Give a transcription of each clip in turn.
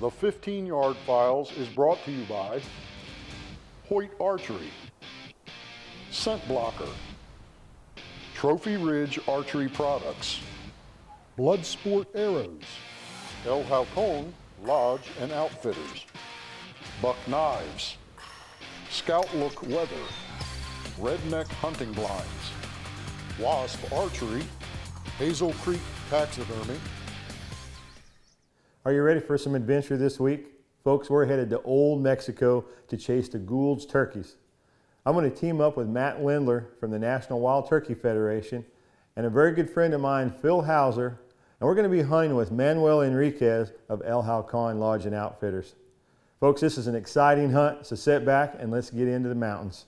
The 15-yard files is brought to you by HOYT Archery, Scent Blocker, Trophy Ridge Archery Products, Blood Sport Arrows, El Halcon Lodge and Outfitters, Buck Knives, Scout Look Weather, Redneck Hunting Blinds, Wasp Archery, Hazel Creek Taxidermy. Are you ready for some adventure this week? Folks, we're headed to Old Mexico to chase the Gould's turkeys. I'm going to team up with Matt Lindler from the National Wild Turkey Federation and a very good friend of mine, Phil Hauser, and we're going to be hunting with Manuel Enriquez of El Halcon Lodge and Outfitters. Folks, this is an exciting hunt, so sit back and let's get into the mountains.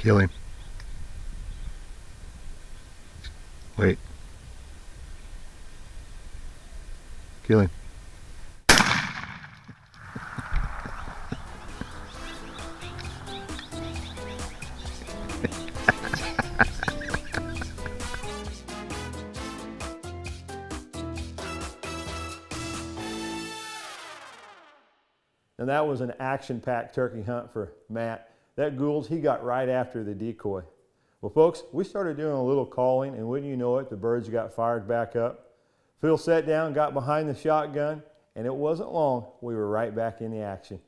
Kill him. Wait. Kill him. And that was an action-packed turkey hunt for Matt. That Gould, he got right after the decoy. Well, folks, we started doing a little calling, and wouldn't you know it, the birds got fired back up. Phil sat down, got behind the shotgun, and it wasn't long, we were right back in the action.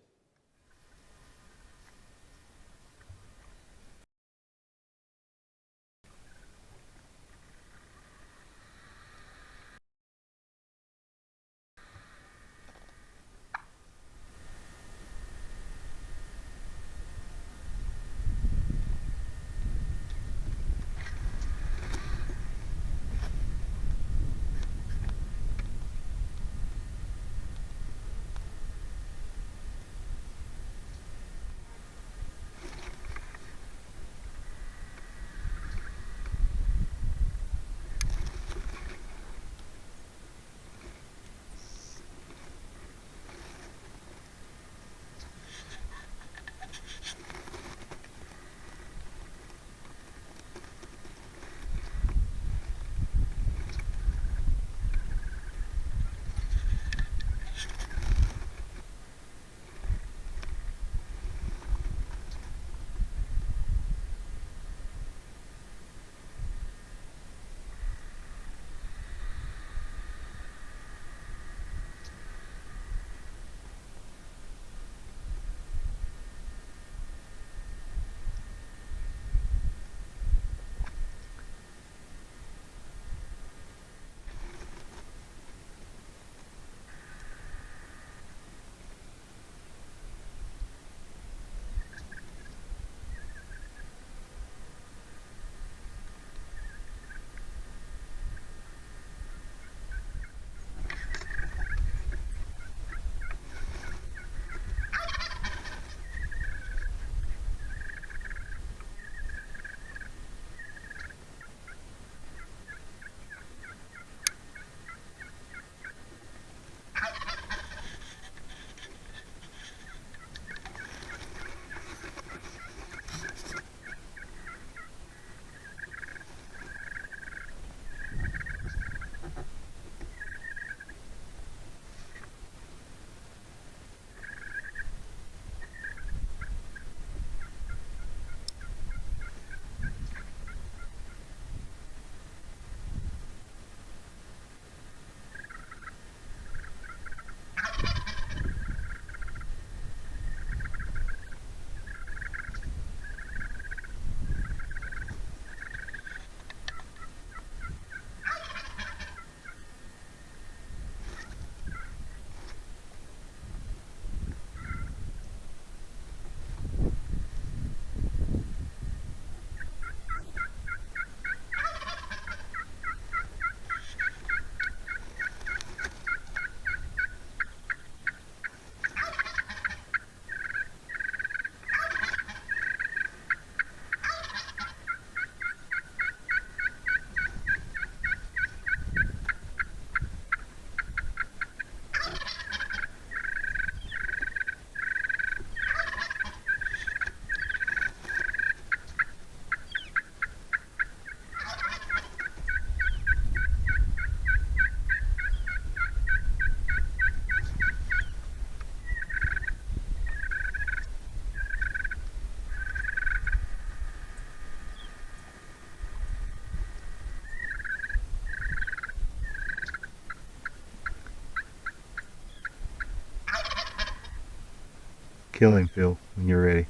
Kill him, Phil, when you're ready.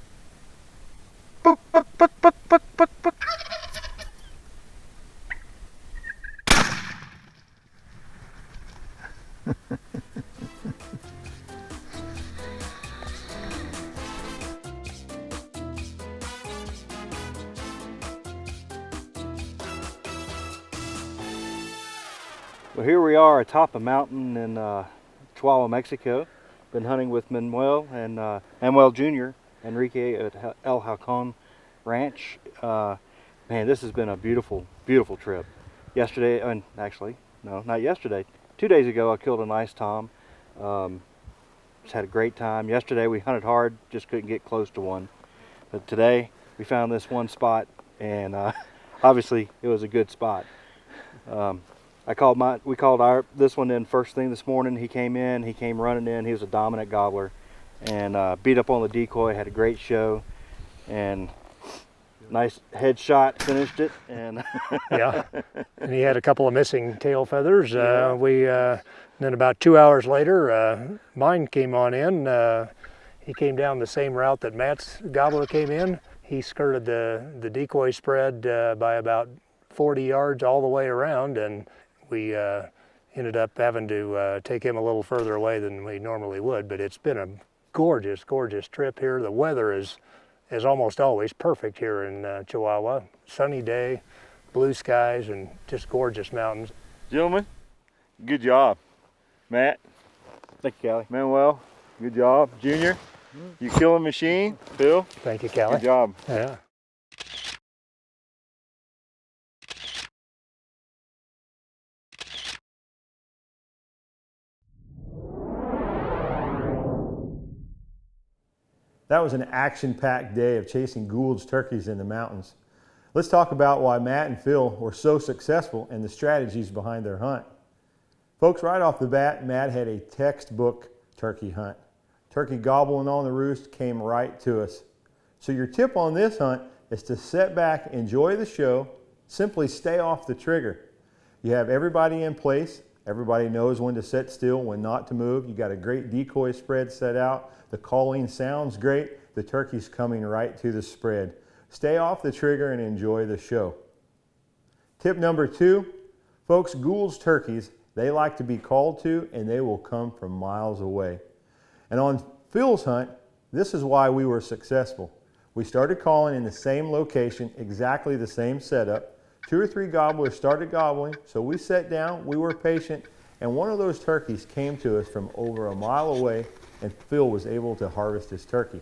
Well, here we are atop a mountain in Chihuahua, Mexico. Been hunting with Manuel and Manuel Jr. Enriquez at El Halcon Ranch. Man, this has been a beautiful, beautiful trip. Yesterday, and actually, no, not yesterday. 2 days ago, I killed a nice tom. Just had a great time. Yesterday, we hunted hard, just couldn't get close to one. But today, we found this one spot, and obviously, it was a good spot. We called this one in first thing this morning. He came running in. He was a dominant gobbler, and beat up on the decoy. Had a great show, and nice headshot. Finished it, and yeah. And he had a couple of missing tail feathers. Then about 2 hours later, mine came on in. He came down the same route that Matt's gobbler came in. He skirted the decoy spread by about 40 yards all the way around, and we ended up having to take him a little further away than we normally would, but it's been a gorgeous, gorgeous trip here. The weather is almost always perfect here in Chihuahua. Sunny day, blue skies, and just gorgeous mountains. Gentlemen, good job. Matt, thank you, Callie. Manuel, good job. Junior, you killing machine. Phil, Thank you, Callie. good job. Yeah. That was an action-packed day of chasing Gould's turkeys in the mountains. Let's talk about why Matt and Phil were so successful and the strategies behind their hunt. Folks, right off the bat, Matt had a textbook turkey hunt. Turkey gobbling on the roost came right to us. So your tip on this hunt is to sit back, enjoy the show, simply stay off the trigger. You have everybody in place. Everybody knows when to sit still, when not to move. You got a great decoy spread set out. The calling sounds great. The turkey's coming right to the spread. Stay off the trigger and enjoy the show. Tip number 2, folks, Gould's turkeys, they like to be called to, and they will come from miles away. And on Phil's hunt, this is why we were successful. We started calling in the same location, exactly the same setup. 2 or 3 gobblers started gobbling, so we sat down, we were patient, and one of those turkeys came to us from over a mile away, and Phil was able to harvest his turkey.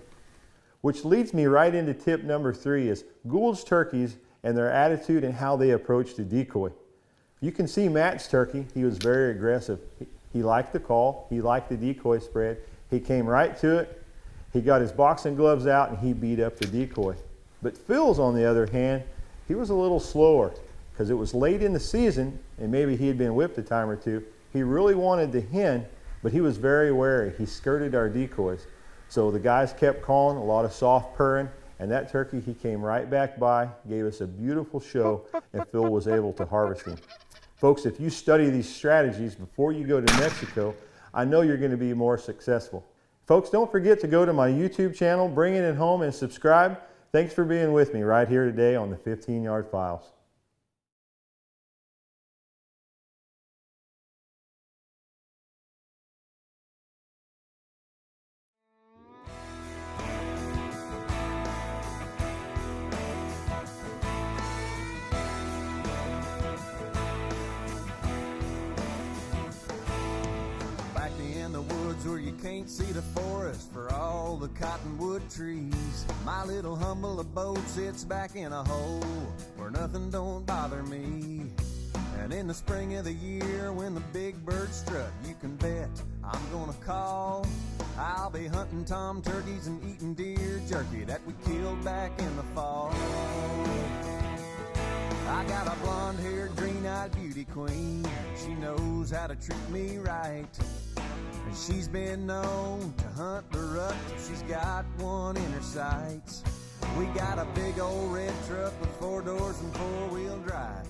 Which leads me right into tip number 3 is Gould's turkeys and their attitude and how they approach the decoy. You can see Matt's turkey, he was very aggressive. He liked the call, he liked the decoy spread, he came right to it, he got his boxing gloves out and he beat up the decoy. But Phil's, on the other hand, he was a little slower because it was late in the season and maybe he had been whipped a time or two. He really wanted the hen, but he was very wary. He skirted our decoys. So the guys kept calling, a lot of soft purring, and that turkey, he came right back by, gave us a beautiful show, and Phil was able to harvest him. Folks, if you study these strategies before you go to Mexico, I know you're going to be more successful. Folks, don't forget to go to my YouTube channel, bring it home, and subscribe. Thanks for being with me right here today on the 15-Yard Files. Where you can't see the forest for all the cottonwood trees. My little humble abode sits back in a hole where nothing don't bother me. And in the spring of the year when the big birds strut, you can bet I'm gonna call. I'll be hunting tom turkeys and eating deer jerky that we killed back in the fall. I got a blonde-haired, green-eyed beauty queen. She knows how to treat me right. And she's been known to hunt the rut till she's got one in her sights. We got a big old red truck with 4 doors and 4-wheel drive.